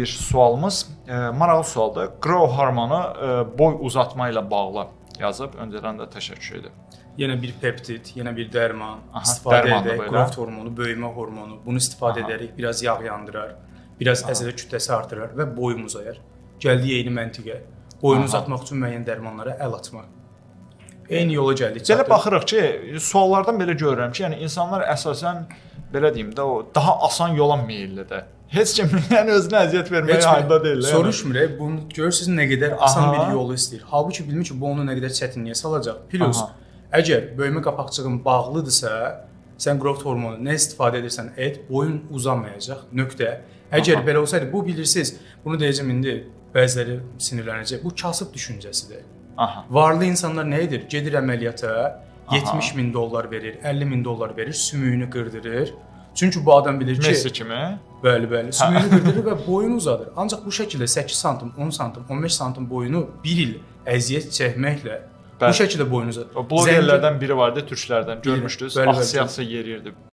Bir sualımız maraqlı sualdır. Growth hormonu boy uzatma ilə bağlı yazıb. Öncədən də təşəkkür edirəm. Yenə bir peptid, yenə bir dərman istifadə dərmandır edək. belə. Growth hormonu, böyümə hormonu. Bunu istifadə edərək biraz yağ yandırar, biraz əzələ kütləsi artırar və boyum uzayar. Gəldik eyni məntiqə. Boyunu uzatmaq üçün müəyyən dərmanlara əl atmaq. Eyni yola gəldik. Belə baxırıq ki, suallardan belə görürəm ki, yəni insanlar əsasən belə deyim də o daha asan yola meyllidir. Heç kim yəni özünə əziyyət verməyə halda deyil. Soruşmuruq, bunu görürsüz nə qədər asan bir yolu istəyir. Halbuki bilmir ki, bu onu nə qədər çətinliyə salacaq. Plus, əgər böyümə qapaqcığın bağlıdırsa, sən growth hormonu nə istifadə edirsən et, boyun uzamayacaq. Nöqtə. Əgər belə olsaydı, bu bilirsiniz, bunu deyəcəm indi bəziləri sinirlənəcək. Bu kasıb düşüncəsidir. Varlı insanlar nə edir? Gedir əməliyyata, $70.000 verir, $50.000 verir, sümüyünü qırdırır. Çünki bu adam bilir ki, Messi kimi. Bəli, sümüyünü qırdırır və boyunu uzadır. Ancaq bu şəkildə 8 sm, 10 sm, 15 sm boyunu bir il əziyyət çəkməklə bu şəkildə boyunu uzadır. O blogerlərdən biri vardı, türklərdən görmüşdünüz. Aksiyası yeriyirdi.